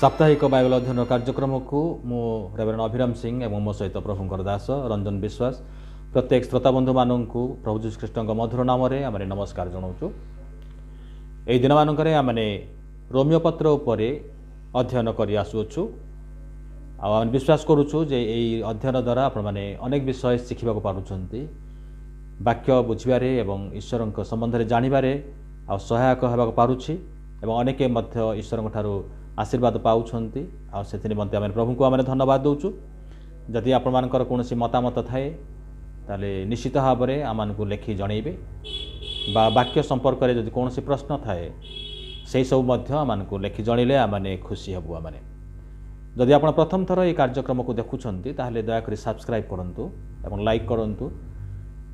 साप्ताहिक बाइबल अध्ययन कार्यक्रम को मु रेवरेंड अभिराम सिंह एवं मो सहित प्रभुंकर दास रंजन विश्वास प्रत्येक श्रोता बंधु मानू प्रभु जीशु ख्रीष्ट मधुर नाम आम नमस्कार जनाऊँ। यही दिन मानक आमने रोमियो पत्र उपर अध्ययन कर आसुचु आम विश्वास करुचु जे यही अध्ययन द्वारा आपण मैंने अनेक विषय शिखा पार्टी वाक्य बुझे एवं ईश्वर संबंध में जानवे आ सहायक होगा पारुछि एवं अनेके मध्य ईश्वर ठारू आशीर्वाद पाउछन्ति आ से निमंते आम प्रभु को आम धन्यवाद दौचु। जदि आपण कौन मतामत थाए ताले निश्चित भाव में आम लेखि जनइबे बा वाक्य संपर्क में जदि कौन प्रश्न थाए से सब आम लेखि जनइले आमने खुशी हबु। आमने जदि आप प्रथम थर ये कार्यक्रम को देखुंत दयाकोरी सब्सक्राइब करूँ और लाइक करूँ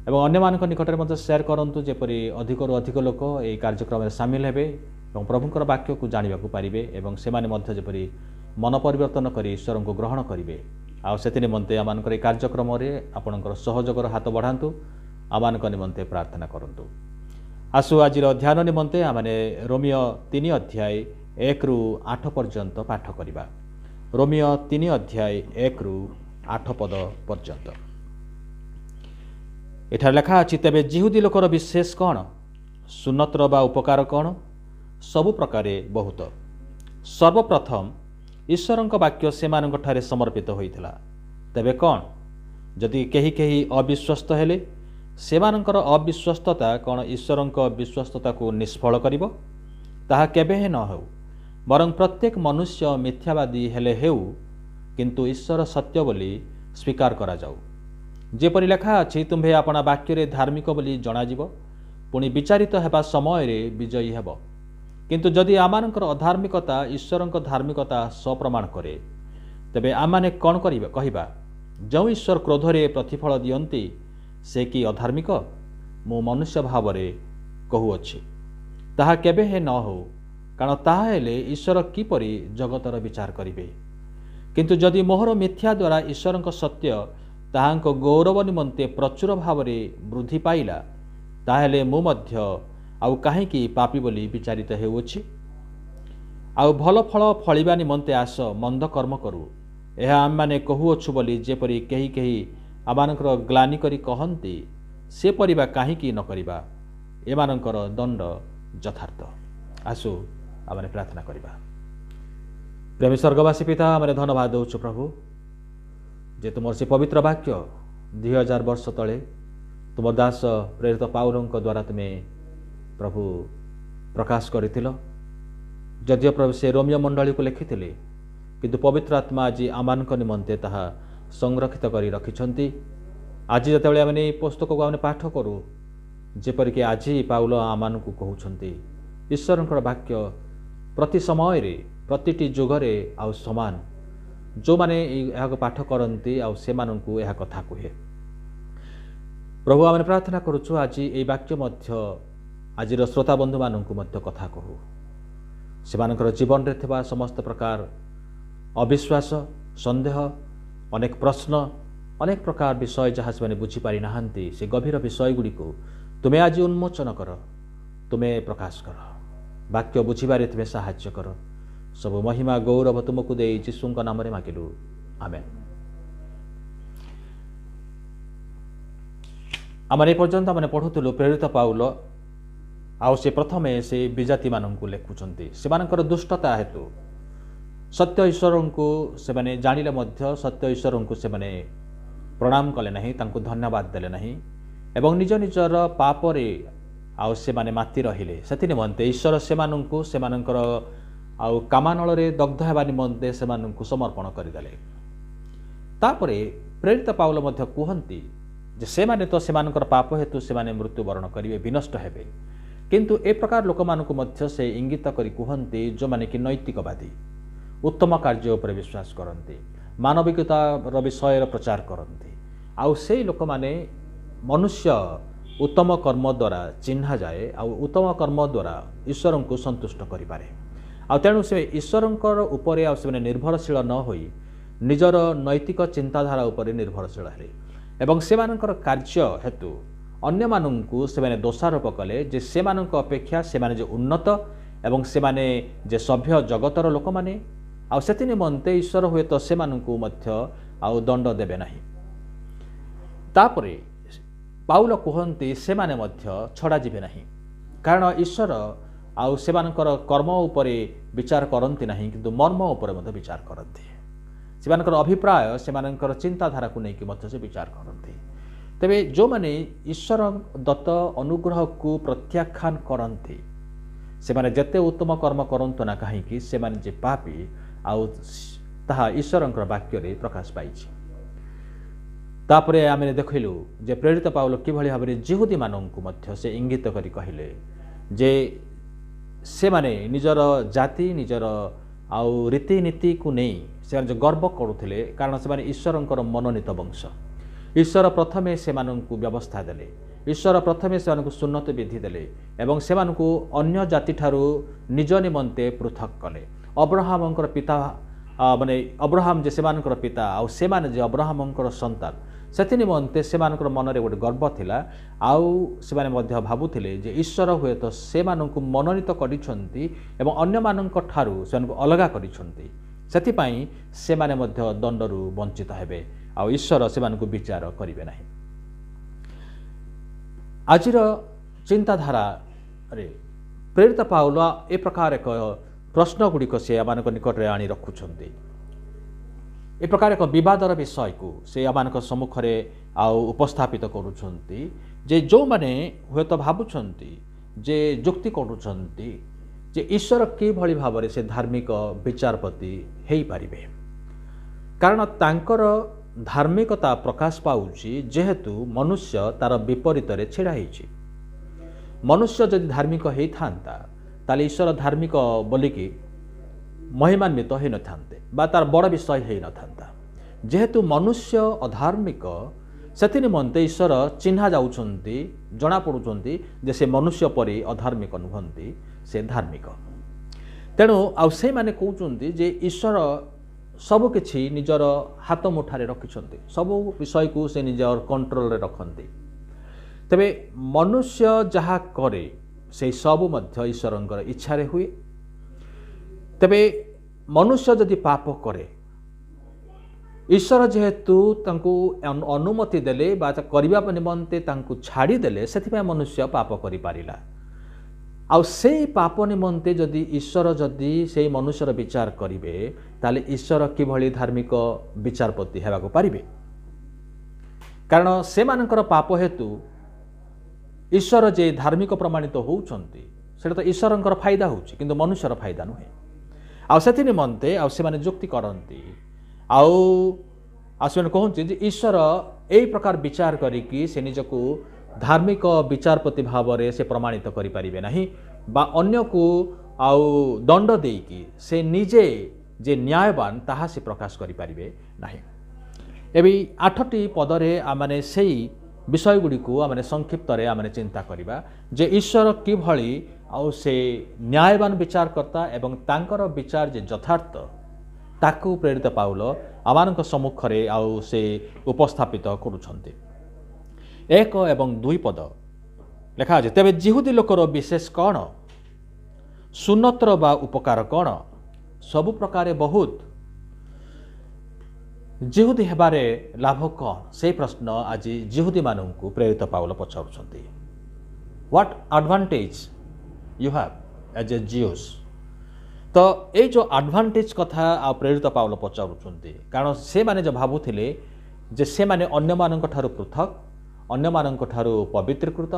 एवं अन्य मान निकट में शेयर करूँ जेपरी अधिक अधिक लोक ये कार्यक्रम में सामिल हेबे और प्रभुंकर वाक्य को जानवा पारे और से जपरी मन परिवर्तन कर ईश्वर को ग्रहण करेंगे से निमंते आम कार्यक्रम आपणकर सहयोगर हाथ बढ़ातु आम निमंते प्रार्थना करूँ। आसु आज अध्ययन निमंते आमने रोमियो 3 अध्याय 1 ରୁ 8 पर्यंत पाठ करवा। रोमियो 3 अध्याय 1 ରୁ 8 पद पर्यंत एठार लेखा अछि, तेबे जिहुदी लोकर विशेष कौन, सुन्नतर बा उपकार कौन, सबु प्रकारे बहुत। सर्वप्रथम ईश्वरंक वाक्य से ठारे समर्पित होइथिला। तेबे कौन, जदि केही केही अविश्वस्त हेले सेमानंकर अविश्वस्तता कौन ईश्वरंक विश्वस्तता को निष्फल करिवो? ताहा केबे हे न हो, बरं प्रत्येक मनुष्य मिथ्यावादी हेले हेउ, किंतु ईश्वर सत्य बोली स्वीकार करा जाऊ। जेपरि लेखा अछि, तुम्भे आपणा वाक्य धार्मिक बोली जणाजिव, पुणी विचारित हेबा समय रे विजयी हेब। किंतु जदि आमानकर अधार्मिकता ईश्वरंक धार्मिकता सप्रमाण करे, तेबे आमाने कौन कहिबा? जो ईश्वर क्रोधरे प्रतिफल दियंती से कि अधार्मिक? मु मनुष्य भाव रे कहुअछि, ताहा केबे हे न हो, कारण ताहा हेले ईश्वर किपरि जगतर विचार करिवे। किंतु जदि मोहर मिथ्या द्वारा ईश्वरंक सत्य ताहांक गौरव निमंते प्रचुर भाव रे वृद्धि पाइला, ताहेले मु मध्य आउ काहींकि पापी बोली विचारित हेउछि। आउ भल फल फलिबा निमंते आस मंद कर्म करू, यह आम माने कहुअछु बोली जेपरि केही केही आमानकर ग्लानि करी कहंती, से परिबा काहींकि न करिबा, एमानकर दंड यथार्थ। आसु आमने प्रार्थना करिबा। प्रेमी स्वर्गवासी पिता, आमने धन्यवाद दउछु प्रभु जे तुमर से पवित्र वाक्य 2000 वर्ष तले तुम दास प्रेरित पाउलंक द्वारा तुम्हें प्रभु प्रकाश करिथिलो। जदियो प्रभु से रोमियो मंडली को लिखिथिले, किंतु पवित्र आत्मा आज आमानक निमंते ताहा संरक्षित करी रखिछंती। आज जतेबेले आमे पुस्तक को आमे पाठ करू, जेपरिक आज पाउल आमानकु कहउछंती, ईश्वरंकर वाक्य प्रति समय रे प्रतिटी जुगरे आउ समान, जो माने यह पाठ करती आ से माननकु यह कथा कहे। प्रभु आमे प्रार्थना करुछु, आज ये वाक्य मध्य आज श्रोता बंधु माननकु मध्य कथा कहू। से मानकर जीवन रे थिबा समस्त प्रकार अविश्वास, संदेह, अनेक प्रश्न, अनेक प्रकार विषय जहाँ से बुझी पारि नाहांती, से गभीर विषय गुड़ी को तुम्हें आज उन्मोचन कर, तुम्हें प्रकाश कर, वाक्य बुझीबारे तुम्हें साहाय्य कर। सब महिमा गौरव तुमको दे यीशुंक नाम रे मागिलु, आमेन। आमने पर्यंत आमने पढ़ुतलु प्रेरित पाउल आउ से प्रथमे से विजाति माननकु लेखुचंती। सेमानकर दुष्टता हेतु सत्य ईश्वरंकु से माने जानिले मध्य सत्य ईश्वरंकु से माने प्रणाम कले नहीं, तांकु धन्यवाद देले नहीं, एवं निज निजर पाप रे आउ से माने माति रहिले। सेति निमंते ईश्वर सेमानंकु सेमानकर आउ कामानल रे दग्ध हेबा निमंते सेमानंकु समर्पण करिदेले। तापरे प्रेरित पाउल मध्य कुहंती जे से माने तो सेमानकर पाप हेतु से माने मृत्युवरण करिवे, विनष्ट हेबे। किंतु ए प्रकार लोक मानकु मध्य से इंगित करी कुहंती, जो माने कि नैतिकवादी, उत्तम कार्य उपर विश्वास करती, मानविकतार विषय प्रचार करती। आउ से लोक माने मनुष्य उत्तम कर्म द्वारा चिन्हा जाए, आउ उत्तम कर्म द्वारा ईश्वर को संतुष्ट करिपारे। आ तेणु से ईश्वरंकर उपरे आ से निर्भरशील न होई निजर नैतिक चिंताधारा उपरे निर्भरशील हेले, एवं सेमानकर कार्य हेतु अन्य माननकु से दोषारोप कले जे सेमानक अपेक्षा से माने जे उन्नत एवं से माने जे सभ्य जगतर लोक माने ଆଉ ସେଥି ନିମନ୍ତେ ଈଶ୍ୱର ହୁଏତ ସେମାନଙ୍କୁ ମଧ୍ୟ ଆଉ ଦଣ୍ଡ ଦେବେ ନାହିଁ। ତାପରେ ପାଉଲ କୁହନ୍ତି ସେମାନେ ମଧ୍ୟ ଛଡ଼ାଯିବେ ନାହିଁ, କାରଣ ଈଶ୍ୱର ଆଉ ସେମାନଙ୍କର କର୍ମ ଉପରେ ବିଚାର କରନ୍ତି ନାହିଁ, କିନ୍ତୁ ମର୍ମ ଉପରେ ମଧ୍ୟ ବିଚାର କରନ୍ତି। ସେମାନଙ୍କର ଅଭିପ୍ରାୟ, ସେମାନଙ୍କର ଚିନ୍ତାଧାରାକୁ ନେଇକି ମଧ୍ୟ ସେ ବିଚାର କରନ୍ତି। ତେବେ ଯେଉଁମାନେ ଈଶ୍ୱର ଦତ୍ତ ଅନୁଗ୍ରହକୁ ପ୍ରତ୍ୟାଖ୍ୟାନ କରନ୍ତି, ସେମାନେ ଯେତେ ଉତ୍ତମ କର୍ମ କରନ୍ତୁ ନା କାହିଁକି, ସେମାନେ ଯେ ପାପୀ ଆଉ ତାହା ଈଶ୍ୱରଙ୍କର ବାକ୍ୟରେ ପ୍ରକାଶ ପାଇଛି। ତାପରେ ଆମେ ଦେଖିଲୁ ଯେ ପ୍ରେରିତ ପାଉଲ କିଭଳି ଭାବରେ ଜିହୁଦୀମାନଙ୍କୁ ମଧ୍ୟ ସେ ଇଙ୍ଗିତ କରି କହିଲେ ଯେ ସେମାନେ ନିଜର ଜାତି, ନିଜର ଆଉ ରୀତିନୀତିକୁ ନେଇ ସେମାନେ ଯେଉଁ ଗର୍ବ କରୁଥିଲେ, କାରଣ ସେମାନେ ଈଶ୍ୱରଙ୍କର ମନୋନୀତ ବଂଶ। ଈଶ୍ୱର ପ୍ରଥମେ ସେମାନଙ୍କୁ ବ୍ୟବସ୍ଥା ଦେଲେ, ଈଶ୍ୱର ପ୍ରଥମେ ସେମାନଙ୍କୁ ସୁନ୍ନତ ବିଧି ଦେଲେ ଏବଂ ସେମାନଙ୍କୁ ଅନ୍ୟ ଜାତିଠାରୁ ନିଜ ନିମନ୍ତେ ପୃଥକ କଲେ। ଅବ୍ରାହମଙ୍କର ପିତା ମାନେ ଅବ୍ରାହମ ଯେ ସେମାନଙ୍କର ପିତା ଆଉ ସେମାନେ ଯେ ଅବ୍ରାହମଙ୍କର ସନ୍ତାନ, ସେଥି ନିମନ୍ତେ ସେମାନଙ୍କର ମନରେ ଗୋଟେ ଗର୍ବ ଥିଲା। ଆଉ ସେମାନେ ମଧ୍ୟ ଭାବୁଥିଲେ ଯେ ଈଶ୍ୱର ହୁଏତ ସେମାନଙ୍କୁ ମନୋନୀତ କରିଛନ୍ତି ଏବଂ ଅନ୍ୟମାନଙ୍କ ଠାରୁ ସେମାନଙ୍କୁ ଅଲଗା କରିଛନ୍ତି, ସେଥିପାଇଁ ସେମାନେ ମଧ୍ୟ ଦଣ୍ଡରୁ ବଞ୍ଚିତ ହେବେ ଆଉ ଈଶ୍ୱର ସେମାନଙ୍କୁ ବିଚାର କରିବେ ନାହିଁ। ଆଜିର ଚିନ୍ତାଧାରାରେ ପ୍ରେରିତ ପାଉଲ ଏ ପ୍ରକାର ଏକ ପ୍ରଶ୍ନ ଗୁଡ଼ିକ ସେ ଆମମାନଙ୍କ ନିକଟରେ ଆଣି ରଖୁଛନ୍ତି। ଏ ପ୍ରକାର ଏକ ବିବାଦର ବିଷୟକୁ ସେ ଆମମାନଙ୍କ ସମ୍ମୁଖରେ ଆଉ ଉପସ୍ଥାପିତ କରୁଛନ୍ତି ଯେ ଯେଉଁମାନେ ହୁଏତ ଭାବୁଛନ୍ତି ଯେ ଯୁକ୍ତି କରୁଛନ୍ତି ଯେ ଈଶ୍ୱର କିଭଳି ଭାବରେ ସେ ଧାର୍ମିକ ବିଚାରପତି ହେଇପାରିବେ, କାରଣ ତାଙ୍କର ଧାର୍ମିକତା ପ୍ରକାଶ ପାଉଛି ଯେହେତୁ ମନୁଷ୍ୟ ତାର ବିପରୀତରେ ଛିଡ଼ା ହେଇଛି। ମନୁଷ୍ୟ ଯଦି ଧାର୍ମିକ ହେଇଥାନ୍ତା ତାହେଲେ ଈଶ୍ୱର ଧାର୍ମିକ ବୋଲିକି ମହିମାନ୍ୱିତ ହୋଇନଥାନ୍ତେ ବା ତାର ବଡ଼ ବିଷୟ ହେଇନଥାନ୍ତା। ଯେହେତୁ ମନୁଷ୍ୟ ଅଧାର୍ମିକ, ସେଥି ନିମନ୍ତେ ଈଶ୍ୱର ଚିହ୍ନା ଯାଉଛନ୍ତି, ଜଣାପଡ଼ୁଛନ୍ତି ଯେ ସେ ମନୁଷ୍ୟ ପରି ଅଧାର୍ମିକ ନୁହନ୍ତି, ସେ ଧାର୍ମିକ। ତେଣୁ ଆଉ ସେଇମାନେ କହୁଛନ୍ତି ଯେ ଈଶ୍ୱର ସବୁକିଛି ନିଜର ହାତ ମୁଠାରେ ରଖିଛନ୍ତି, ସବୁ ବିଷୟକୁ ସେ ନିଜର କଣ୍ଟ୍ରୋଲରେ ରଖନ୍ତି। ତେବେ ମନୁଷ୍ୟ ଯାହା କରେ ସେଇ ସବୁ ମଧ୍ୟ ଈଶ୍ୱରଙ୍କର ଇଚ୍ଛାରେ ହୁଏ। ତେବେ ମନୁଷ୍ୟ ଯଦି ପାପ କରେ, ଈଶ୍ୱର ଯେହେତୁ ତାଙ୍କୁ ଅନୁମତି ଦେଲେ ବା କରିବା ନିମନ୍ତେ ତାଙ୍କୁ ଛାଡ଼ିଦେଲେ, ସେଥିପାଇଁ ମନୁଷ୍ୟ ପାପ କରିପାରିଲା। ଆଉ ସେଇ ପାପ ନିମନ୍ତେ ଯଦି ଈଶ୍ୱର ଯଦି ସେଇ ମନୁଷ୍ୟର ବିଚାର କରିବେ, ତାହେଲେ ଈଶ୍ୱର କିଭଳି ଧାର୍ମିକ ବିଚାରପତି ହେବାକୁ ପାରିବେ? କାରଣ ସେମାନଙ୍କର ପାପ ହେତୁ ଈଶ୍ୱର ଯେ ଧାର୍ମିକ ପ୍ରମାଣିତ ହେଉଛନ୍ତି, ସେଇଟା ତ ଈଶ୍ୱରଙ୍କର ଫାଇଦା ହେଉଛି, କିନ୍ତୁ ମନୁଷ୍ୟର ଫାଇଦା ନୁହେଁ। ଆଉ ସେଥି ନିମନ୍ତେ ଆଉ ସେମାନେ ଯୁକ୍ତି କରନ୍ତି ଆଉ ସେମାନେ କହନ୍ତି ଯେ ଈଶ୍ୱର ଏଇ ପ୍ରକାର ବିଚାର କରିକି ସେ ନିଜକୁ ଧାର୍ମିକ ବିଚାରପତି ଭାବରେ ସେ ପ୍ରମାଣିତ କରିପାରିବେ ନାହିଁ ବା ଅନ୍ୟକୁ ଆଉ ଦଣ୍ଡ ଦେଇକି ସେ ନିଜେ ଯେ ନ୍ୟାୟବାନ ତାହା ସେ ପ୍ରକାଶ କରିପାରିବେ ନାହିଁ। ଏବେ 8ଟି ପଦରେ ଆମେ ସେଇ ବିଷୟଗୁଡ଼ିକୁ ଆମେ ସଂକ୍ଷିପ୍ତରେ ଆମେ ଚିନ୍ତା କରିବା ଯେ ଈଶ୍ୱର କିଭଳି ଆଉ ସେ ନ୍ୟାୟବାନ ବିଚାରକର୍ତ୍ତା ଏବଂ ତାଙ୍କର ବିଚାର ଯେ ଯଥାର୍ଥ ତାକୁ ପ୍ରେରିତ ପାଉଲ ଆମମାନଙ୍କ ସମ୍ମୁଖରେ ଆଉ ସେ ଉପସ୍ଥାପିତ କରୁଛନ୍ତି। 1 ଏବଂ 2 ପଦ ଲେଖା ଅଛି, ତେବେ ଜିହୁଦୀ ଲୋକର ବିଶେଷ କ'ଣ? ସୁନତ୍ର ବା ଉପକାର କ'ଣ? ସବୁ ପ୍ରକାରେ ବହୁତ। ଜିହୁଦୀ ହେବାରେ ଲାଭ କ'ଣ? ସେହି ପ୍ରଶ୍ନ ଆଜି ଜିହୁଦୀମାନଙ୍କୁ ପ୍ରେରିତ ପାଉଲ ପଚାରୁଛନ୍ତି। What advantage you have as a Jews? ତ ଏଇ ଯେଉଁ ଆଡଭାଣ୍ଟେଜ୍ କଥା ଆଉ ପ୍ରେରିତ ପାଉଲ ପଚାରୁଛନ୍ତି, କାରଣ ସେମାନେ ଯେଉଁ ଭାବୁଥିଲେ ଯେ ସେମାନେ ଅନ୍ୟମାନଙ୍କ ଠାରୁ ପୃଥକ, ଅନ୍ୟମାନଙ୍କ ଠାରୁ ପବିତ୍ରୀକୃତ,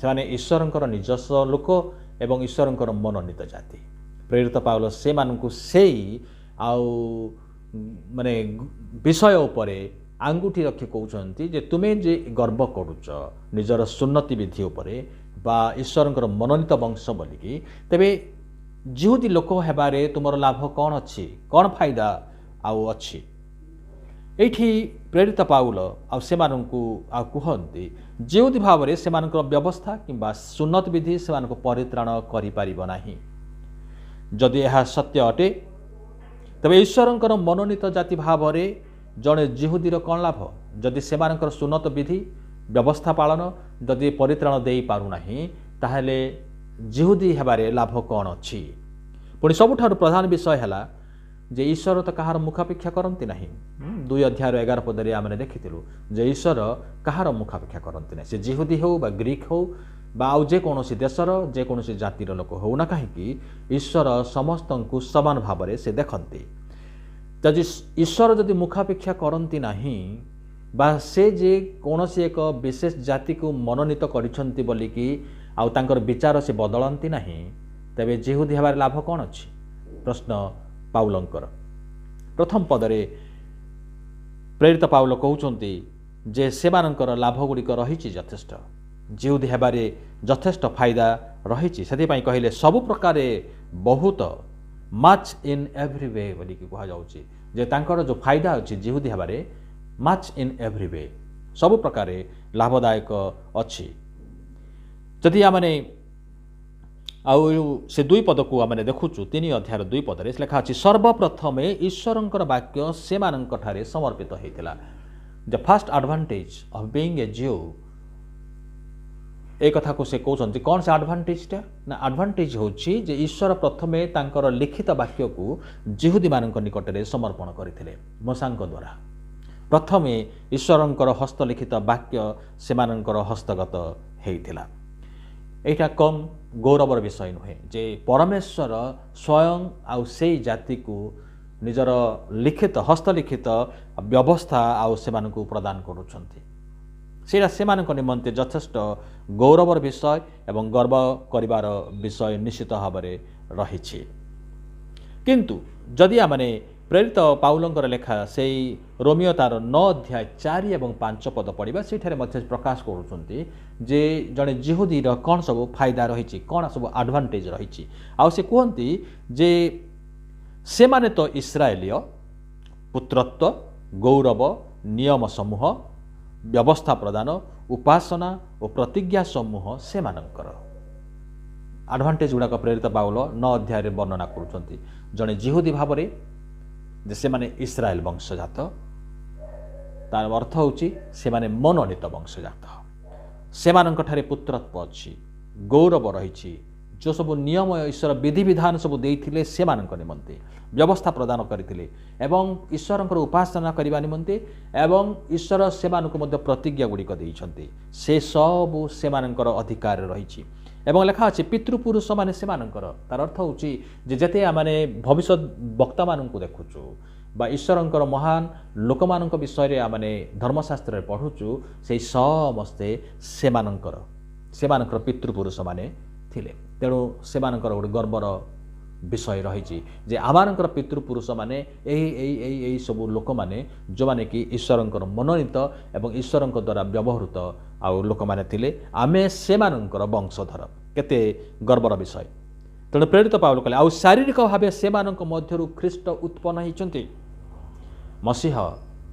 ସେମାନେ ଈଶ୍ୱରଙ୍କର ନିଜସ୍ୱ ଲୋକ ଏବଂ ଈଶ୍ୱରଙ୍କର ମନୋନୀତ ଜାତି। ପ୍ରେରିତ ପାଉଲ ସେମାନଙ୍କୁ ସେଇ ଆଉ ମାନେ ବିଷୟ ଉପରେ ଆଙ୍ଗୁଠି ରଖି କହୁଛନ୍ତି ଯେ ତୁମେ ଯେ ଗର୍ବ କରୁଛ ନିଜର ସୁନ୍ନତି ବିଧି ଉପରେ ବା ଈଶ୍ୱରଙ୍କର ମନୋନୀତ ବଂଶ ବୋଲିକି, ତେବେ ଜିହୁଦୀ ଲୋକ ହେବାରେ ତୁମର ଲାଭ କ'ଣ ଅଛି, କ'ଣ ଫାଇଦା ଆଉ ଅଛି? ଏଇଠି ପ୍ରେରିତ ପାଉଲ ଆଉ ସେମାନଙ୍କୁ ଆଉ କୁହନ୍ତି ଜିହୁଦୀ ଭାବରେ ସେମାନଙ୍କର ବ୍ୟବସ୍ଥା କିମ୍ବା ସୁନ୍ନତ ବିଧି ସେମାନଙ୍କୁ ପରିତ୍ରାଣ କରିପାରିବ ନାହିଁ। ଯଦି ଏହା ସତ୍ୟ ଅଟେ, ତେବେ ଈଶ୍ୱରଙ୍କର ମନୋନୀତ ଜାତି ଭାବରେ ଜଣେ ଜିହୁଦୀର କ'ଣ ଲାଭ? ଯଦି ସେମାନଙ୍କର ସୁନ୍ନତ ବିଧି ବ୍ୟବସ୍ଥା ପାଳନ ଯଦି ପରିତ୍ରାଣ ଦେଇପାରୁନାହିଁ, ତାହେଲେ ଜିହୁଦୀ ହେବାରେ ଲାଭ କ'ଣ ଅଛି? ପୁଣି ସବୁଠାରୁ ପ୍ରଧାନ ବିଷୟ ହେଲା ଯେ ଈଶ୍ୱର ତ କାହାର ମୁଖାପେକ୍ଷା କରନ୍ତି ନାହିଁ। 2 ଅଧ୍ୟାୟର 11 ପଦରେ ଆମେ ଦେଖିଥିଲୁ ଯେ ଈଶ୍ୱର କାହାର ମୁଖାପେକ୍ଷା କରନ୍ତି ନାହିଁ। ସେ ଜିହୁଦୀ ହେଉ ବା ଗ୍ରୀକ୍ ହେଉ ବା ଆଉ ଯେକୌଣସି ଦେଶର ଯେକୌଣସି ଜାତିର ଲୋକ ହେଉନା କାହିଁକି ଈଶ୍ୱର ସମସ୍ତଙ୍କୁ ସମାନ ଭାବରେ ସେ ଦେଖନ୍ତି। ଯଦି ଈଶ୍ୱର ଯଦି ମୁଖାପେକ୍ଷା କରନ୍ତି ନାହିଁ ବା ସେ ଯେ କୌଣସି ଏକ ବିଶେଷ ଜାତିକୁ ମନୋନୀତ କରିଛନ୍ତି ବୋଲିକି ଆଉ ତାଙ୍କର ବିଚାର ସେ ବଦଳାନ୍ତି ନାହିଁ, ତେବେ ଜିହୁଦୀ ହେବାର ଲାଭ କ'ଣ ଅଛି? ପ୍ରଶ୍ନ ପାଉଲଙ୍କର। ପ୍ରଥମ ପଦରେ ପ୍ରେରିତ ପାଉଲ କହୁଛନ୍ତି ଯେ ସେମାନଙ୍କର ଲାଭ ଗୁଡ଼ିକ ରହିଛି ଯଥେଷ୍ଟ, ଜିହୁଦୀ ହେବାରେ ଯଥେଷ୍ଟ ଫାଇଦା ରହିଛି। ସେଥିପାଇଁ କହିଲେ ସବୁ ପ୍ରକାରେ ବହୁତ, ମାଚ୍ ଇନ୍ ଏଭ୍ରି ୱେ ବୋଲିକି କୁହାଯାଉଛି ଯେ ତାଙ୍କର ଯେଉଁ ଫାଇଦା ଅଛି ଜିହୁଦୀ ହେବାରେ ମାଚ୍ ଇନ୍ ଏଭ୍ରି ୱେ, ସବୁ ପ୍ରକାରେ ଲାଭଦାୟକ ଅଛି। ଯଦି ଆମେ ଆଉ ସେ 2 ପଦକୁ ଆମେ ଦେଖୁଛୁ 3 ଅଧ୍ୟାୟର 2 ପଦରେ ଲେଖା ଅଛି ସର୍ବପ୍ରଥମେ ଈଶ୍ୱରଙ୍କର ବାକ୍ୟ ସେମାନଙ୍କଠାରେ ସମର୍ପିତ ହୋଇଥିଲା। The first advantage of being ଏ ଜିଉ, ଏ କଥାକୁ ସେ କହୁଛନ୍ତି। କ'ଣ ସେ ଆଡଭାଣ୍ଟେଜଟା? ନା ଆଡଭାଣ୍ଟେଜ୍ ହେଉଛି ଯେ ଈଶ୍ୱର ପ୍ରଥମେ ତାଙ୍କର ଲିଖିତ ବାକ୍ୟକୁ ଜିହୁଦୀମାନଙ୍କ ନିକଟରେ ସମର୍ପଣ କରିଥିଲେ ମୋଶାଙ୍କ ଦ୍ୱାରା। ପ୍ରଥମେ ଈଶ୍ୱରଙ୍କର ହସ୍ତଲିଖିତ ବାକ୍ୟ ସେମାନଙ୍କର ହସ୍ତଗତ ହେଇଥିଲା। ଏଇଟା କମ୍ ଗୌରବର ବିଷୟ ନୁହେଁ ଯେ ପରମେଶ୍ୱର ସ୍ୱୟଂ ଆଉ ସେଇ ଜାତିକୁ ନିଜର ଲିଖିତ ହସ୍ତଲିଖିତ ବ୍ୟବସ୍ଥା ଆଉ ସେମାନଙ୍କୁ ପ୍ରଦାନ କରୁଛନ୍ତି। ସେଇଟା ସେମାନଙ୍କ ନିମନ୍ତେ ଯଥେଷ୍ଟ ଗୌରବର ବିଷୟ ଏବଂ ଗର୍ବ କରିବାର ବିଷୟ ନିଶ୍ଚିତ ଭାବରେ ରହିଛି। କିନ୍ତୁ ଯଦି ଆମେ ପ୍ରେରିତ ପାଉଲଙ୍କର ଲେଖା ସେଇ ରୋମିଓ ତାର 9 ଅଧ୍ୟାୟ 4 ଏବଂ 5 ପଦ ପଢ଼ିବା, ସେଇଠାରେ ମଧ୍ୟ ପ୍ରକାଶ କରୁଛନ୍ତି ଯେ ଜଣେ ଜିହୁଦୀର କ'ଣ ସବୁ ଫାଇଦା ରହିଛି, କ'ଣ ସବୁ ଆଡଭାଣ୍ଟେଜ୍ ରହିଛି। ଆଉ ସେ କୁହନ୍ତି ଯେ ସେମାନେ ତ ଇସ୍ରାଏଲୀୟ, ପୁତ୍ରତ୍ୱ, ଗୌରବ, ନିୟମ ସମୂହ, ବ୍ୟବସ୍ଥା ପ୍ରଦାନ, ଉପାସନା ଓ ପ୍ରତିଜ୍ଞା ସମୂହ ସେମାନଙ୍କର। ଆଡଭାଣ୍ଟେଜ୍ ଗୁଡ଼ାକ ପ୍ରେରିତ ପାଉଲ 9 ଅଧ୍ୟାୟରେ ବର୍ଣ୍ଣନା କରୁଛନ୍ତି। ଜଣେ ଜିହୁଦୀ ଭାବରେ ଯେ ସେମାନେ ଇସ୍ରାଏଲ ବଂଶଜାତ, ତାର ଅର୍ଥ ହେଉଛି ସେମାନେ ମନୋନୀତ ବଂଶଜାତ। ସେମାନଙ୍କଠାରେ ପୁତ୍ରତ୍ୱ ଅଛି, ଗୌରବ ରହିଛି, ଯେଉଁ ସବୁ ନିୟମ ଈଶ୍ୱର ବିଧିବିଧାନ ସବୁ ଦେଇଥିଲେ ସେମାନଙ୍କ ନିମନ୍ତେ ବ୍ୟବସ୍ଥା ପ୍ରଦାନ କରିଥିଲେ ଏବଂ ଈଶ୍ୱରଙ୍କର ଉପାସନା କରିବା ନିମନ୍ତେ ଏବଂ ଈଶ୍ୱର ସେମାନଙ୍କୁ ମଧ୍ୟ ପ୍ରତିଜ୍ଞା ଗୁଡ଼ିକ ଦେଇଛନ୍ତି, ସେ ସବୁ ସେମାନଙ୍କର ଅଧିକାର ରହିଛି। ଏବଂ ଲେଖା ଅଛି ପିତୃପୁରୁଷମାନେ ସେମାନଙ୍କର। ତାର ଅର୍ଥ ହେଉଛି ଯେ ଯେତେ ଆମେ ଭବିଷ୍ୟତ ବକ୍ତାମାନଙ୍କୁ ଦେଖୁଛୁ ବା ଈଶ୍ୱରଙ୍କର ମହାନ ଲୋକମାନଙ୍କ ବିଷୟରେ ଆମେ ଧର୍ମଶାସ୍ତ୍ରରେ ପଢ଼ୁଛୁ, ସେଇ ସମସ୍ତେ ସେମାନଙ୍କର ପିତୃପୁରୁଷମାନେ ଥିଲେ। ତେଣୁ ସେମାନଙ୍କର ଗୋଟେ ଗର୍ବର ବିଷୟ ରହିଛି ଯେ ଆମମାନଙ୍କର ପିତୃପୁରୁଷମାନେ ଏଇ ସବୁ ଲୋକମାନେ ଯେଉଁମାନେ କି ଈଶ୍ୱରଙ୍କର ମନୋନୀତ ଏବଂ ଈଶ୍ୱରଙ୍କ ଦ୍ୱାରା ବ୍ୟବହୃତ ଆଉ ଲୋକମାନେ ଥିଲେ, ଆମେ ସେମାନଙ୍କର ବଂଶଧର। କେତେ ଗର୍ବର ବିଷୟ। ତେଣୁ ପ୍ରେରିତ ପାଉଲ କହିଲେ ଆଉ ଶାରୀରିକ ଭାବେ ସେମାନଙ୍କ ମଧ୍ୟରୁ ଖ୍ରୀଷ୍ଟ ଉତ୍ପନ୍ନ ହୋଇଛନ୍ତି। ମସିହ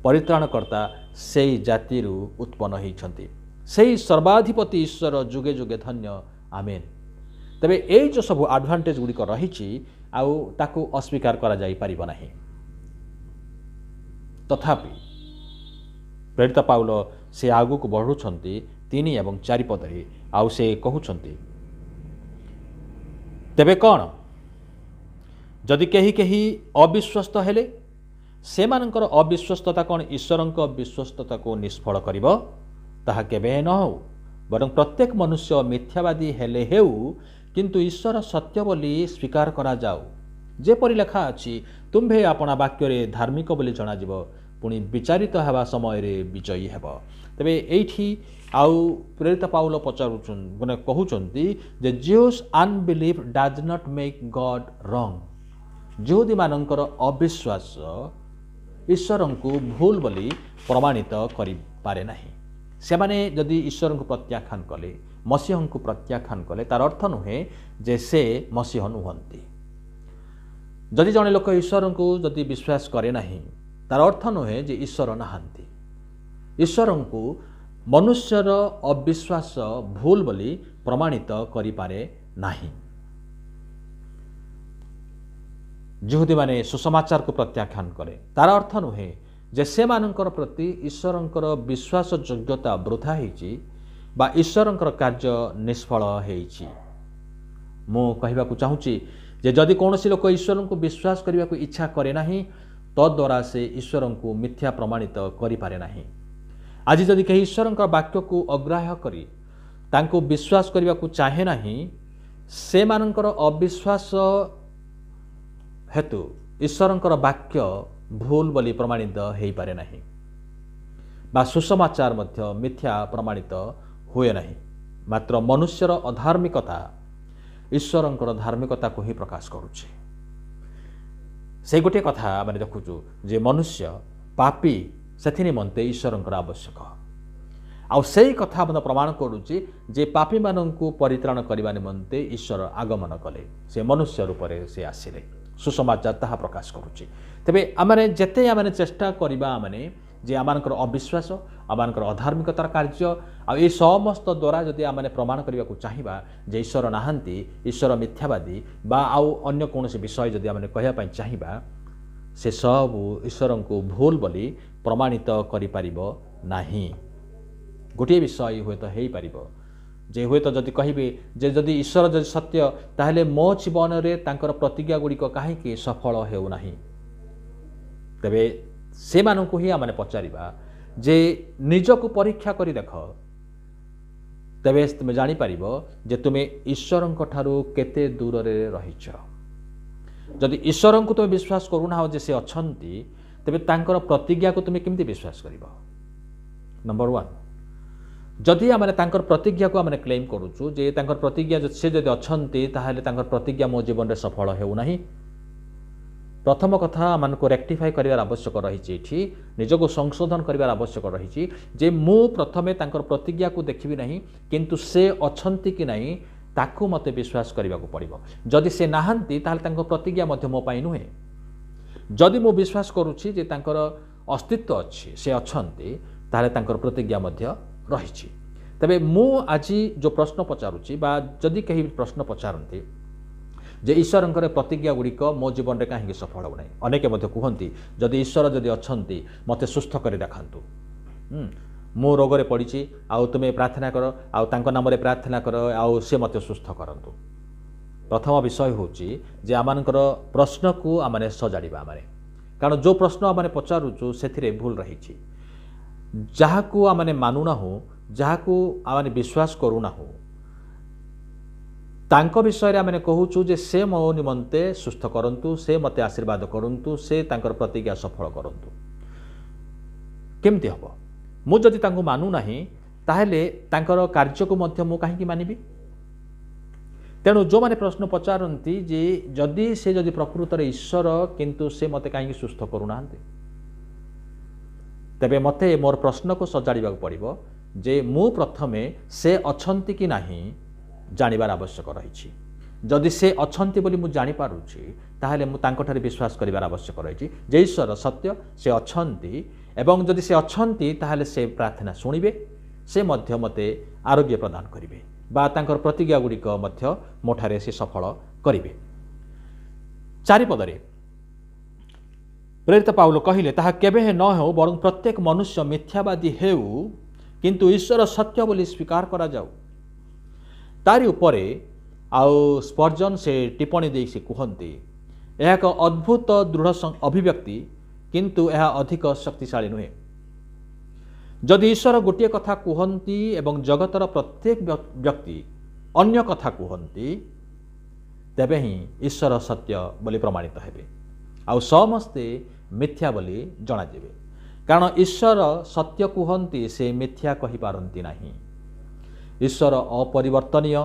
ପରିତ୍ରାଣକର୍ତ୍ତା ସେଇ ଜାତିରୁ ଉତ୍ପନ୍ନ ହୋଇଛନ୍ତି। ସେଇ ସର୍ବାଧିପତି ଈଶ୍ୱର ଯୁଗେ ଯୁଗେ ଧନ୍ୟ, ଆମେନ୍। ତେବେ ଏଇ ଯେଉଁ ସବୁ ଆଡଭାଣ୍ଟେଜ୍ ଗୁଡ଼ିକ ରହିଛି ଆଉ ତାକୁ ଅସ୍ୱୀକାର କରାଯାଇପାରିବ ନାହିଁ। ତଥାପି ପ୍ରେରିତ ପାଉଲ ସେ ଆଗକୁ ବଢ଼ୁଛନ୍ତି 3 ଏବଂ 4 ପଦରେ, ଆଉ ସେ କହୁଛନ୍ତି ତେବେ କ'ଣ? ଯଦି କେହି କେହି ଅବିଶ୍ୱସ୍ତ ହେଲେ, ସେମାନଙ୍କର ଅବିଶ୍ୱସ୍ତତା କ'ଣ ଈଶ୍ୱରଙ୍କ ବିଶ୍ୱସ୍ତତାକୁ ନିଷ୍ଫଳ କରିବ? ତାହା କେବେ ନ ହେଉ। ବରଂ ପ୍ରତ୍ୟେକ ମନୁଷ୍ୟ ମିଥ୍ୟାବାଦୀ ହେଲେ ହେଉ, କିନ୍ତୁ ଈଶ୍ୱର ସତ୍ୟ ବୋଲି ସ୍ୱୀକାର କରାଯାଉ। ଯେପରି ଲେଖା ଅଛି, ତୁମ୍ଭେ ଆପଣା ବାକ୍ୟରେ ଧାର୍ମିକ ବୋଲି ଜଣାଯିବ, ପୁଣି ବିଚାରିତ ହେବା ସମୟରେ ବିଜୟୀ ହେବ। ତେବେ ଏଇଠି ଆଉ ପ୍ରେରିତ ପାଉଲ କହୁଛନ୍ତି ଯେ ଜିଉସ୍ ଅନବିଲିଭ୍ ଡାଜ୍ ନଟ୍ ମେକ୍ ଗଡ୍ ରଙ୍ଗ। ଜିହୁଦୀମାନଙ୍କର ଅବିଶ୍ୱାସ ଈଶ୍ୱରଙ୍କୁ ଭୁଲ ବୋଲି ପ୍ରମାଣିତ କରିପାରେ ନାହିଁ। ସେମାନେ ଯଦି ଈଶ୍ୱରଙ୍କୁ ପ୍ରତ୍ୟାଖ୍ୟାନ କଲେ, ମସିହଙ୍କୁ ପ୍ରତ୍ୟାଖ୍ୟାନ କଲେ, ତାର ଅର୍ଥ ନୁହେଁ ଯେ ସେ ମସିହ ନୁହନ୍ତି। ଯଦି ଜଣେ ଲୋକ ଈଶ୍ୱରଙ୍କୁ ଯଦି ବିଶ୍ୱାସ କରେ ନାହିଁ, ତାର ଅର୍ଥ ନୁହେଁ ଯେ ଈଶ୍ୱର ନାହାନ୍ତି। ଈଶ୍ୱରଙ୍କୁ ମନୁଷ୍ୟର ଅବିଶ୍ୱାସ ଭୁଲ ବୋଲି ପ୍ରମାଣିତ କରିପାରେ ନାହିଁ। ଜିହୁଦୀମାନେ ସୁସମାଚାରକୁ ପ୍ରତ୍ୟାଖ୍ୟାନ କଲେ, ତାର ଅର୍ଥ ନୁହେଁ ଯେ ସେମାନଙ୍କର ପ୍ରତି ଈଶ୍ୱରଙ୍କର ବିଶ୍ୱାସ ଯୋଗ୍ୟତା ବୃଥା ହେଇଛି ବା ଈଶ୍ୱରଙ୍କର କାର୍ଯ୍ୟ ନିଷ୍ଫଳ ହେଇଛି। ମୁଁ କହିବାକୁ ଚାହୁଁଛି जे जदि कौन लोक ईश्वर को विश्वास करने को इच्छा करे नहीं तद्वारा से ईश्वर को मिथ्या प्रमाणित करें नहीं। आज जदि कहीं ईश्वर वाक्य को अग्राह्य करी तांको विश्वास करने को चाहे नहीं से मानकर अविश्वास हेतु ईश्वर वाक्य भूल बोली प्रमाणित हो पारे नहीं बा सुसमाचार मध्य मिथ्या प्रमाणित हुए नहीं। मात्र मनुष्यर अधार्मिकता ईश्वर धार्मिकता को ही प्रकाश करुचे। से गोटे कथा आम देखुचु जे मनुष्य पापी से निमंते ईश्वर आवश्यक आउ से कथा प्रमाण करुचे जे पापी मानू परित्राण करने निमंते ईश्वर आगमन कले से मनुष्य रूप से आसिले सुसमाचार ताहा प्रकाश करुचे। तेबे आमने जेते आमने चेष्टा करबा आमने जे आमानकर अविश्वास आमानकर अधार्मिकतार कार्य आ ए समस्त द्वारा जदि आमने प्रमाण करने को चाहिबा जे ईश्वर नाहांती ईश्वर मिथ्यावादी बा आउ अन्य कौन विषय जदि आमने कहया चाहिबा से सब ईश्वर को भूल बोली प्रमाणित करि परिबो नाही। गोटे विषय हुए तो हो पार जे हुए तो जदि कहे जे जदि ईश्वर जदि सत्य ताहले मो जीवन रे तांकर प्रतिज्ञा गुड़िक कहीं सफल होना। तेबे से मानू ही आम पचारिबा जे निजक परीक्षा करी देख तेबे तुम जापर जे तुमे ईश्वर ठारू केते दूर रे रहिछ। जदि ईश्वर को तुम विश्वास करूना जे से अछंती तेबे तांकर प्रतिज्ञा को तुम केमती विश्वास करिबो। नंबर 1 जदि आम प्रतिज्ञा को आम क्लेम करुचु जे तांकर प्रतिज्ञा से जदि अछंती ताहले तांकर प्रतिज्ञा मो जीवन में सफल होना। प्रथम कथा आम को रेक्टिफाई करार आवश्यक रही निजक संशोधन करार आवश्यक रही जे मु प्रथमे तांकर प्रतिज्ञा को देखिबी नहीं किंतु से अछंती कि नहीं ताकू मते विश्वास करने को पड़ो। जदि से नाहांती ताहले तांकर प्रतिज्ञा मध्य मो पाई नुहे। जदि मु विश्वास करुछि जे तांकर अस्तित्व अच्छी से अछंती ताहले तांकर प्रतिज्ञा मध्य रही। तबे मु आज जो प्रश्न पचारुछि बा जदि कहीं प्रश्न पचारती जे ईश्वर प्रतिज्ञा गुड़िक मो जीवन में कहीं सफल हो नहीं। अनेके मध्य कहती जदि ईश्वर जदि अच्छी मते सुस्थ कर देखातु मु रोग में पड़ी आउ तुम्हें प्रार्थना कर आउ तांको नाम रे प्रार्थना कर आउ से मते सुस्थ करंतु। प्रथम विषय होची जे आमानकर प्रश्न को आमने सजाड़िबा आमने कारण जो प्रश्न आमने पचारुछु सेथिरे भूल रही जहाकू आमने मानुना हो जहाकू आमने विश्वास करूना हो तांको विषय रे आमने कहूचु जे से मो निमंते सुस्थ करंतु से मते आशीर्वाद करंतु से तांकर प्रतिज्ञा सफल करंतु। केमती हबो मु जदि तांको मानु नाही ताहेले तांकर कार्य को मध्य मु काहे की मानिबी। तेणु जो माने प्रश्न पचारती जे जदि से जदि प्रकृत रे ईश्वर किंतु से मते काहे की सुस्थ करूनांते तेबे मते मोर प्रश्न को सजाड़िबा पड़िबो जे मु प्रथमे से अछंती कि नाही जानिबार आवश्यक रही। जदि से अछंती बोली मु जानि पारुछि ताहले मु तांको ठारे विश्वास करिबार आवश्यक रही जे ईश्वर सत्य से अछंती एवं जदि से अछंती ताहले से प्रार्थना शुणिबे से मध्य मते आरोग्य प्रदान करिवे बा तांकर प्रतिज्ञा गुड़िक मध्य मोठारे से सफल करिवे। चारिपदरे प्रेरित पाउल कहिले ताहा केबे न हो बरं प्रत्येक मनुष्य मिथ्यावादी हेउ किंतु ईश्वर सत्य बोली स्वीकार करा जाऊ। तारी उपरे आउ स्पर्जन से टिप्पणी दे से कहते यह एक अद्भुत दृढ़ अभिव्यक्ति किंतु यह अधिक शक्तिशाली नुहे। जदि ईश्वर गोटे कथा कहती एवं जगतर प्रत्येक व्यक्ति अन्य कथा कहती तेबे ही ईश्वर सत्य बोली प्रमाणित हेबे आउ समस्ते मिथ्या बोली जणाजिबे कारण ईश्वर सत्य कहती से मिथ्या कहि पारंती नाही। ईश्वर अपरिवर्तनीय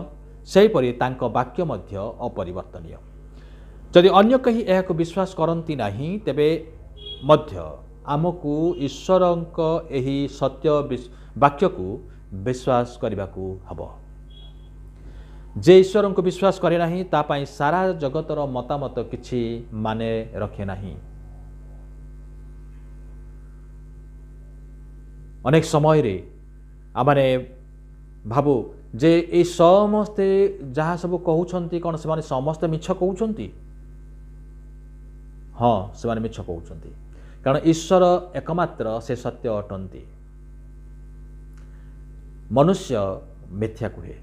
सेहीपरि तांको वाक्य मध्य अपरिवर्तनीय। जदि अन्य कहीं यह विश्वास करती नहीं तेबे मध्य आमको ईश्वरंक एही सत्य वाक्य को विश्वास करने को हब। जे ईश्वर को विश्वास करे नहीं तापाई सारा जगतर मतामत किछि माने रखे नहीं। अनेक समय रे आमने भाबु जे ए समस्ते जहाँ सब कहउछंती कौन से माने समस्ते मिछ कहउछंती। हाँ से माने मिछ कहउछंती कारण ईश्वर एकमात्र से सत्य अटंती। मनुष्य मिथ्या कहे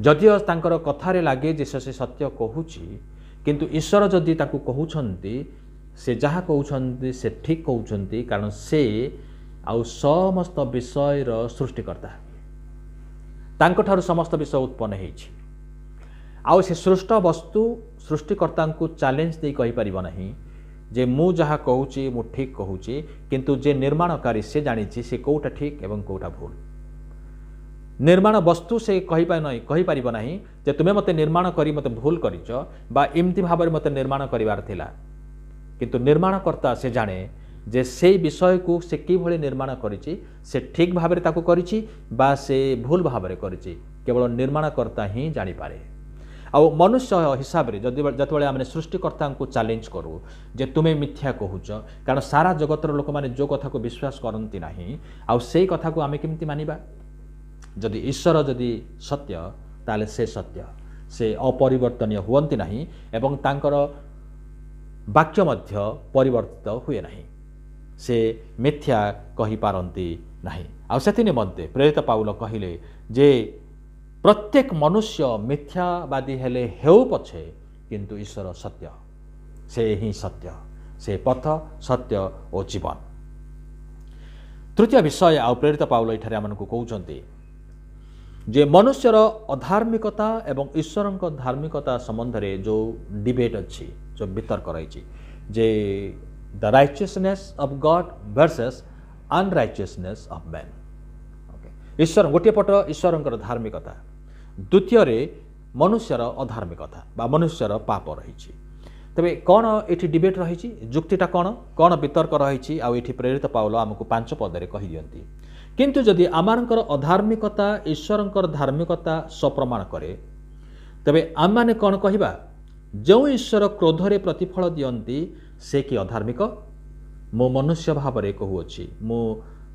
जदिओ तांकर कथारे लागे जे से सत्य कहूची किंतु ईश्वर जदि ताकू कहउछंती से जहाँ कहउछंती से ठीक कहउछंती कारण से आउ समस्त विषय सृष्टिकर्ता तांको ठारू समस्त विषय उत्पन्न होइछि आउ से सृष्ट वस्तु सृष्टिकर्ता को चैलेंज दे कहि परिबो नहीं जे मु जहाँ कहूची मु ठीक कहूची किंतु जे निर्माणकारी से जानिछि से कोटा ठीक एवं कोटा भूल निर्माण वस्तु से कहि परिबो नहीं जे तुमे मते निर्माण करी मते भूल करिच बा एमती भाबरे मते निर्माण करिवार थिला किंतु निर्माणकर्ता से जाने जे से विषय को से कि भली निर्माण करिछि से ठीक भाबरे ताकू करिछि बा से भूल भाबरे करिछि केवल निर्माणकर्ता ही जानि पारे आ मनुष्य हिसाब रे जतबेले आमे सृष्टिकर्ता को चैलेंज करू जे तुमे मिथ्या कहूच कारण सारा जगतर लोक माने जो कथा को विश्वास करंती नाही आ सेई कथा को आमे केमती मानिबा जदि ईश्वर जदि सत्य ताले से सत्य से अपरिवर्तनीय हुअंती नाही एवं तांकर वाक्य मध्य परिवर्तित हुए नाही से मिथ्या कहि पारंती नाही आ सेति निमंते प्रेरित पाउल कहिले जे प्रत्येक मनुष्य मिथ्यावादी हेले हेउ पछे किंतु ईश्वर सत्य से ही सत्य से पथ सत्य और जीवन तृतीय विषय आ प्रेरित पाउल एठारे आमनकु कहउचंती जे मनुष्यर अधार्मिकता एवं ईश्वरଙ୍କ धार्मिकता संबंध रे जो डिबेट अछि जो वितर्क रहिछि जे the righteousness of God versus unrighteousness of man okay ईश्वर गोटे पट ईश्वरଙ୍କର धार्मिकता द्वितीय रे मनुष्यर अधार्मिकता बा मनुष्यर पाप रहिछि तबे कोन एठी डिबेट रहिछि जुक्तिटा कोन वितर्क रहिछि आ एठी प्रेरित पाउल हमकु 5 पद रे कहि दियंती किंतु जदि आमानकर अधार्मिकता ईश्वरଙ୍କର धार्मिकता सप्रमाण करे तबे आम माने कोन कहिबा जो ईश्वर क्रोधरे प्रतिफल दियंती से कि अधार्मिक मो मनुष्य भाव रे कहूछि मो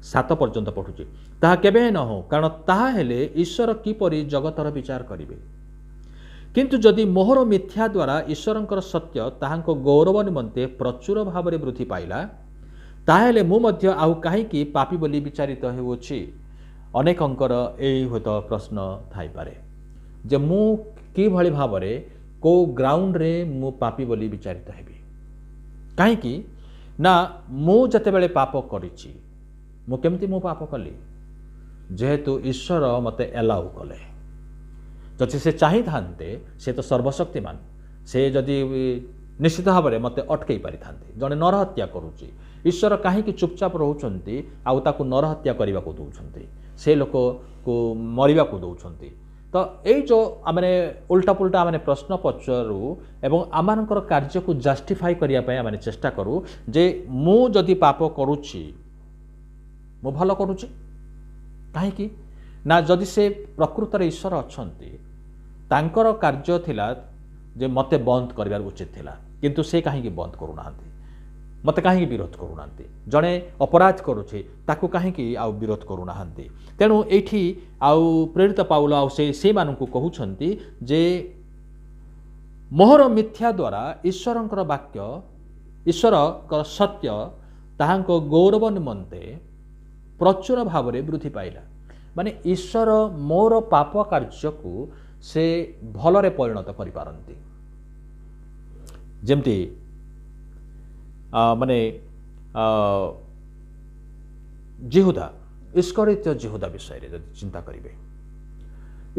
7 पर्यंत पढुछि ताहा केबे न हो कारण ताहा हेले ईश्वर किपरि जगतर विचार करिवे किंतु जदि मोहर मिथ्या द्वारा ईश्वरଙ୍କର सत्य ताहांको गौरव निमंते प्रचुर भाव रे वृद्धि पाइला ताहेले मु मध्य आउ काहे कि पापी बोली विचारित हेउछि अनेकंकर एई होत प्रश्न थाई पारे जे मु कि भली भाव रे को ग्राउंड रे मु पापी बोली विचारित हेबी काहे कि ना मु जते बेले पाप करिछि मु केमती मु पाप कली जेहेतु ईश्वर मते एलाउ कले जदि से चाहि थांते से तो सर्वशक्तिमान से जदि निश्चित भाव में मते अटकई पारि थांते जने नरहत्या करूची ईश्वर कहीं चुपचाप रोचंती आउ ताकू नरहत्या करने को दौरान से लोक को मरवा को दौरान तो यही जो आमने उल्टा पुल्टा आमने प्रश्न पचारू एवं आमानकर कार्य को जस्टिफाई करने आमने चेष्टा करूँ जे मु जदि पाप करुच्ची मु भल करुच्ची कहीं ना जदि से प्रकृत ईश्वर अच्छी तांकर कार्य थिला जे मते बंद करिवार उचित थिला किंतु से कहीं बंद करूना मते कहीं विरोध करूना जड़े अपराध करुचे ताकू कहीं आउ विरोध करूना तेणु एठी आउ प्रेरित पाउल आउ से मानू कहउछंती जे मोहर मिथ्या द्वारा ईश्वरंकर वाक्य ईश्वर सत्य ताहांको गौरव निमंते प्रचुर भाव में वृद्धि पाइला माने ईश्वर मोर पाप कार्य को से भलरे परिणत करि पारंती जेमती माने जिहुदा इस्करित जिहुदा विषय रे जदि चिंता करिवे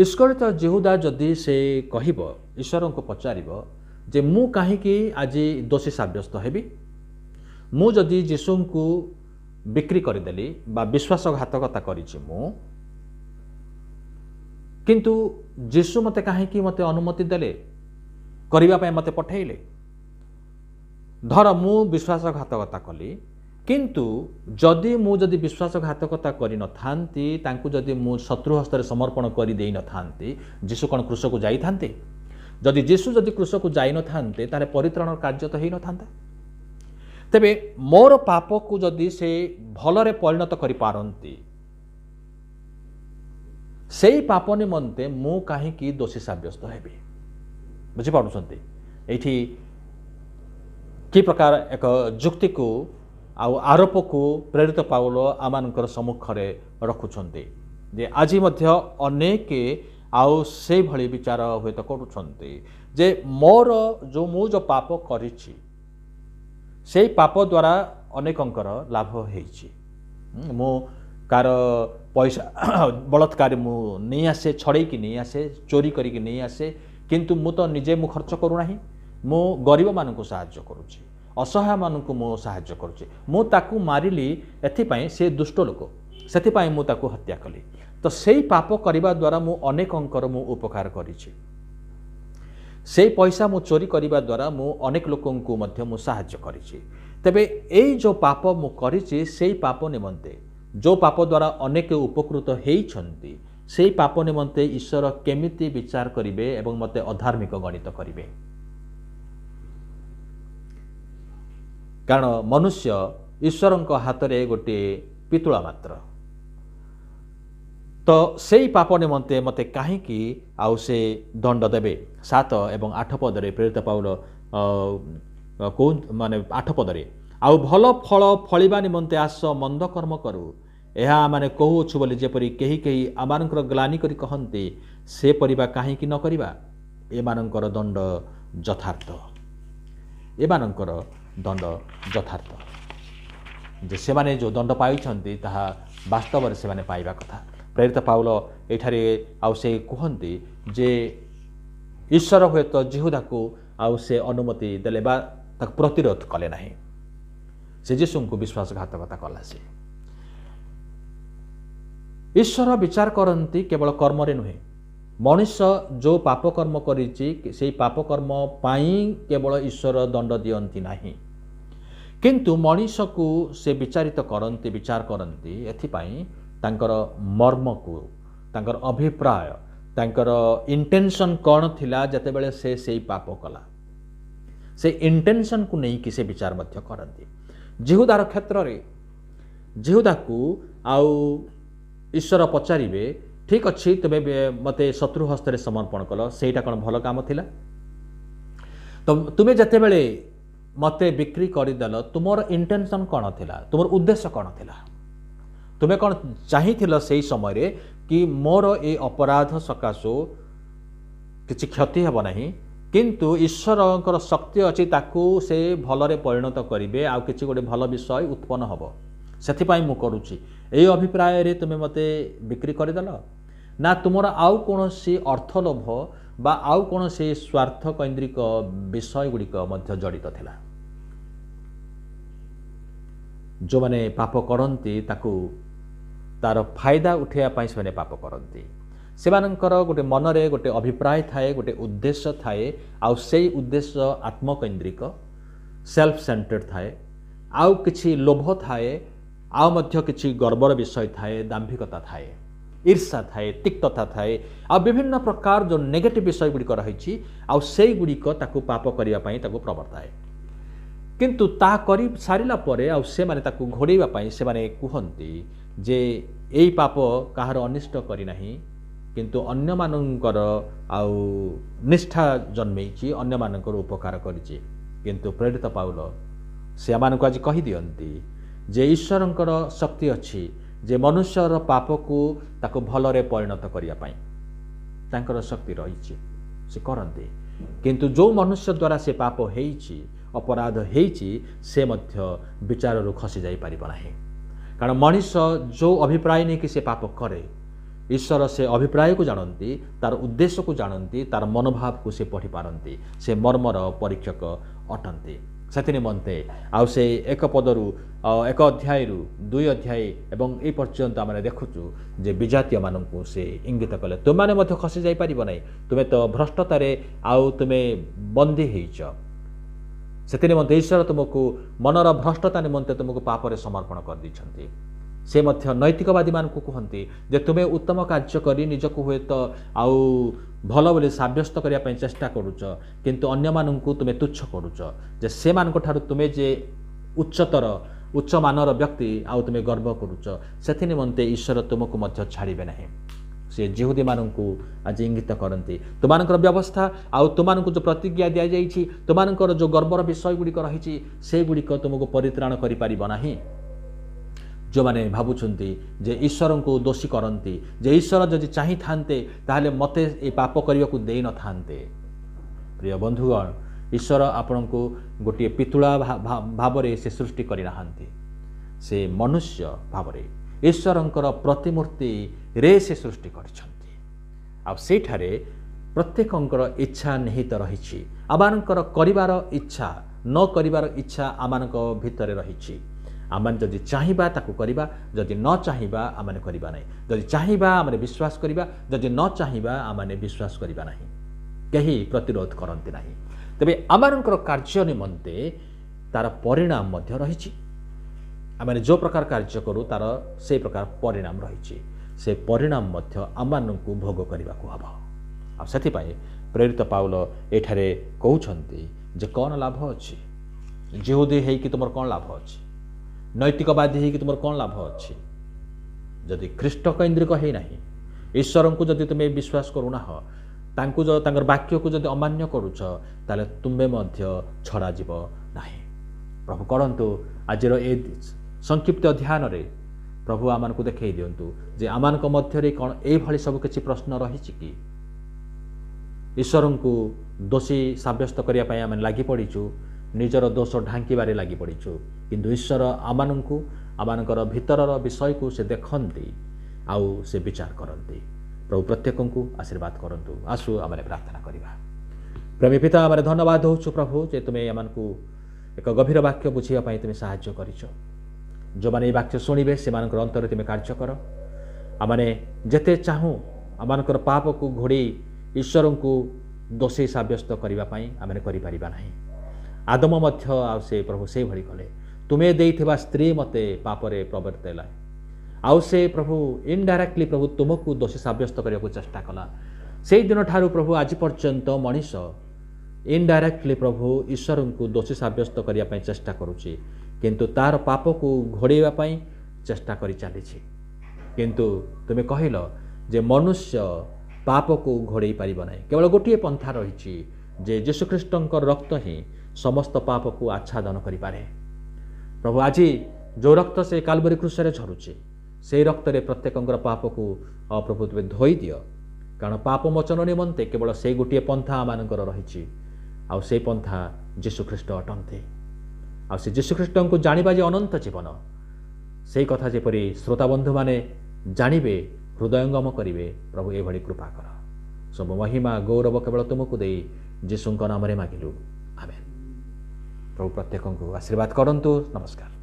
इस्करित जिहुदा जदि से कहिब ईश्वर को पचारिब जे मु काहेकि आज दोषी साब्यस्त हेबी मु जदि यीशु को बिक्री करदेली बा विश्वासघातकता करिछि मु किंतु यीशु मते काहेकि मते अनुमति देले करिबा पय मते पठेइले धर मु विश्वासघातकता कली किंतु जदि विश्वासघातकता करि न थांती तांकु जदि मु शत्रु हस्ତରେ समर्पण करि देई न थांती यीशु कोन क्रूस को जाई थांते जदि यीशु जदि क्रूस को जाई न थांते तारे परित्राण कार्य तो हेई न थांता तेबे मोर पाप को जदि से भलरे परिणत करि पारंती सेई पाप निमंते मु काहे कि दोषी साब्यस्त हेबी बुझी पारुछंती एठी कि प्रकार एक जुक्ति को आउ आरोप को प्रेरित पाउल आमानकर सम्मुख रे रखुछंती जे आज मध्य अनेक आउ से भली विचार हुए तो करुछंती जे मोर जो जो पाप करिछि से पाप द्वारा अनेकंकर लाभ होइछि। मु कार पैसा बलात्कार मु नहीं आसे, छड़े कि नहीं आसे, चोरी करिक नहीं आसे, किंतु मु तो निजे मु खर्च करू नाही, मु गरीब मानकु साहाय्य करूछि, असहाय मानकु मु साहाय्य करूछि, मु ताकू मारिली एथिपाई से दुष्ट लोक, सेथिपाई मु ताकू हत्या कली। तो सेई पाप करिबा द्वारा मु अनेकंकर मु उपकार करिछि। सेई पैसा मु चोरी करिबा द्वारा मु अनेक लोकंकु मध्य मु साहाय्य करिछि। तेबे एई जो पाप मु करिछि सेई पाप निमंते, जो पाप द्वारा अनेक उपकृत हेइछन्ति, सेई पाप निमंते ईश्वर केमिति विचार करिवे एवं मते अधार्मिक गणित करिवे। कारण मनुष्य ईश्वरंक हातरे गोटे पितुला मात्र। तो सेई पाप निमंते मते काहीकि आउ से दंड देबे। 7 एवं 8 पदरे प्रेरित पाउल माने 8 पदरे आउ भल फल फलिबा निमंते आस मंद कर्म करू, एहा माने कहूछु बोली जेपरि केही केही आमानकर ग्लानि करी कहन्ते से परिबा काहीकि न करिबा, एमानकर दंड यथार्थ, एमानकर दंड यथार्थ। जे सेमाने जो दंड पाइछन्ति ताहा वास्तव से माने पाइबा कथा। प्रेरित पाउल एठारे आउ से कहन्ति जे ईश्वर हुए तो जिहुदा को आउ से अनुमति देले बा ताक प्रतिरोध कले नाही, से यीशु को विश्वासघातकता कला। से ईश्वर विचार करती केवल कर्म रे नुहे, मनुष्य जो पाप कर्म करिछि सेई पाप कर्म पाई केवल ईश्वर दंड दियंती नाही, किंतु मनुष्य को से विचारित करती, विचार करती एथिपाई तांकर मर्म को, तांकर अभिप्राय, तांकर इंटेंशन कौन थिला जतेबेले से सेई पाप कला, से इंटेंशन को नहीं कि से विचार मध्य करती। जिहुदार क्षेत्र रे जिहुदा को आउ ईश्वर पचारिबे, ठीक अच्छी तुमे मते शत्रु हस्त रे समर्पण कल, सेटा कौन भल काम थिला? तो तुमे जतेबेले मते बिक्री करदेल तुमर इंटेंशन कौन थिला, तुमर उद्देश्य कौन थिला? तुमे कौन चाहिथिल सेई समय रे कि मोर ए अपराध सकाशो किछि क्षति हेब नाही, किंतु ईश्वरंकर शक्ति अछि ताकू से भलरे परिणत करिवे, आउ किछि गोटे भल विषय उत्पन्न हब, सेथिपाई मु करूछि। एई अभिप्राय रे तुमे मते बिक्री करदेल ना तुमर आउ कोनोसी अर्थलोभ बा आउ कोनोसी स्वार्थ केन्द्रिक विषय गुड़िक मध्य जड़ित थिला। जो माने पाप करती ताकू तार फायदा उठाइबा पाई से पाप करती, सेमानंकर गोटे मनरे गोटे अभिप्राय थाए, गोटे उद्देश्य थाए, आउ सेई उद्देश्य आत्मकेन्द्रिक सेल्फ सेंटर्ड थाए, आउ किछि लोभ थाए, आउ मध्य किछि गर्वर विषय थाए, दाम्भिकता थाए, ईर्षा थाए, तिक्तता थाए, आ विभिन्न प्रकार जो नेगेटिव विषय गुड़िक रही, आउ सेई गुड़िक ताकू पाप करिया पाई ताकू प्रवर्ताए। किंतु ता करी सारिला परे आउ से माने ताकू घोड़ेबा पाई से माने कुहंती जे एई पाप काहार अनिष्ट करी नाही, किंतु अन्य मानकर आउ निष्ठा जन्मेची, अन्य मानकर उपकार करिछि। किंतु प्रेरित पाउल से आमानकु आज कहि दियंती जे ईश्वरंकर शक्ति अछि जे मनुष्यर पाप को ताकू भलरे परिणत करिया पाई तांकर शक्ति रहिछि, से करंती। किंतु जो मनुष्य द्वारा से पाप हेइछि, अपराध हेइछि, से मध्य विचार रु खसी जाई परिबो नाही। कारण मनुष्य जो अभिप्राय नहीं कि से पाप करे, ईश्वर से अभिप्राय को जानती, तार उद्देश्य को जानती, तार मनोभाव को से पढ़ी पारती, से मर्मर परीक्षक अटंती। से निमंते आउ से 1 पदरु 1 अध्याय 2 अध्याय एवं ए पर्यंत आम देखुचु जे विजातीय मानू से इंगित कले तुमने मध्य खसी जाई परिबो नै, तुमे तो भ्रष्टतारे आउ तुमे बंदी हेइछ। से निमंते ईश्वर तुमको मनर भ्रष्टता निमंते तुमको पापरे समर्पण कर दी। से मध्य नैतिकवादी मान को कहती जे तुमे उत्तम कार्य करी निजको हुए तो आउ भल बोली साब्यस्त करिया पई चेष्टा करूच, किंतु अन्य मानू तुमे तुच्छ करूच, जे से मान ठारू तुमे जे उच्च मानर व्यक्ति आउ तुमे गर्व करूच। से निमंते ईश्वर तुमको मध्य छाड़िबे नहीं। से जिहुदी मानू आज इंगित करती तुमानकर व्यवस्था आउ तुमानू जो प्रतिज्ञा दि जाइछि, तुमानकर जो गर्वर विषय गुड़िक रही से गुड़िक तुमको परित्राण करि परिबो नाही। जो माने भावुछंती जे ईश्वर को दोषी करती, जे ईश्वर जदि चाही थांते ताहले मते ए पाप करने को दे न थांते, प्रिय बंधुगण ईश्वर आपण को गोटे पितुला भाव से सृष्टि करना से मनुष्य भाव ईश्वरंकर प्रतिमूर्ति रे से सृष्टि कर प्रत्येकंकर इच्छा निहित रही आमानकर करिवार इच्छा न करिवार इच्छा आमानक भितर रही आम जदि चाहिबा ताकू करिबा जदि न चाहिबा आमाने करिबा नहीं जदि चाहिबा आमाने विश्वास करिबा जदि न चाहिबा आमाने विश्वास करिबा नहीं कहीं प्रतिरोध करती नहीं तेबे आमानकर कार्य निमंते तार परिणाम मध्य रही आमाने जो प्रकार कार्य करू तार से प्रकार परिणाम रही से परिणाम मध्य आमानकु भोग करने को हब आथि प्रेरित पाउल एठारे कहउछंती जे कौन लाभ अच्छी जिहुदी है कि तुम कौन लाभ अच्छी नैतिकवादी है कि तुम कौन लाभ अच्छी जदि ख्रीष्ट केन्द्रिक है ना ईश्वर को जदि तुम्हें विश्वास करूना तांकु जो तांकर वाक्य को जदि अमान्य करूछ ताले तुम्हें मध्य छड़ा जीव नाही प्रभु करंतु आजिर ए संक्षिप्त ध्यान रे प्रभु आमान को देखई दियंतु जे आमान को मध्य रे कोन ए भली सब किछि प्रश्न रही कि ईश्वर को दोषी साब्यस्त करिया पय आम लागि पड़ीचु निजर दोष ढांकीबारे लागि पड़ीचु किंतु ईश्वर आमानंकु आमानकर भितरर विषय को से देखंती आउ से विचार करती प्रभु प्रत्येक को आशीर्वाद करंतु आसु आमे प्रार्थना करिबा प्रेमी पिता आमे धन्यवाद होछु प्रभु जे तुमे आमानकु एक गभीर वाक्य बुझिया पय तुमे सहाय्य करिछो जो माने वाक्य शुणिबे से मानकर अंतर तुमे कार्य कर आमाने जेते चाहू आमानकर पाप को घोड़ी ईश्वर को दोषी साब्यस्त करने आम कर आदम मध्य आ से प्रभु से भली कले तुम्हें देइथिबा स्त्री मते पापरे प्रवर्तेला आउ से प्रभु इनडायरेक्टली प्रभु तुमको दोषी साब्यस्त करने को चेष्टा कला से दिन ठारू प्रभु आज पर्यंत मनीष इनडायरेक्टली प्रभु ईश्वर को दोषी साब्यस्त करने चेष्टा करुच्ची किंतु तार पाप को घोड़ाई चेष्टा कर चली किंतु तुम्हें कहल जे मनुष्य पाप को घोड़े पार नहीं केवल गोटे पंथा रही जे जीशुख्रीष्ट रक्त ही समस्त पाप को आच्छादन करें प्रभु आज जो रक्त से कालवरी क्रूस झरुचे से रक्त रे प्रत्येक पाप को प्रभु तुम्हें धोई दियो कारण पाप मोचन निमंते केवल से गोटे पंथा आमानकर रही आउ से पंथा जीशुख्रीष्ट अटंते आ से जीशुख्रीष्ट को जानिबा जे अनंत जीवन से कथा जेपरी श्रोता बंधु माने जानिबे हृदयंगम करिवे प्रभु ए भली कृपा कर सब महिमा गौरव केवल तुमको दे जीशुଙ୍କ नाम रे मागिलु आमेन प्रभु प्रत्येक को आशीर्वाद करंतु नमस्कार।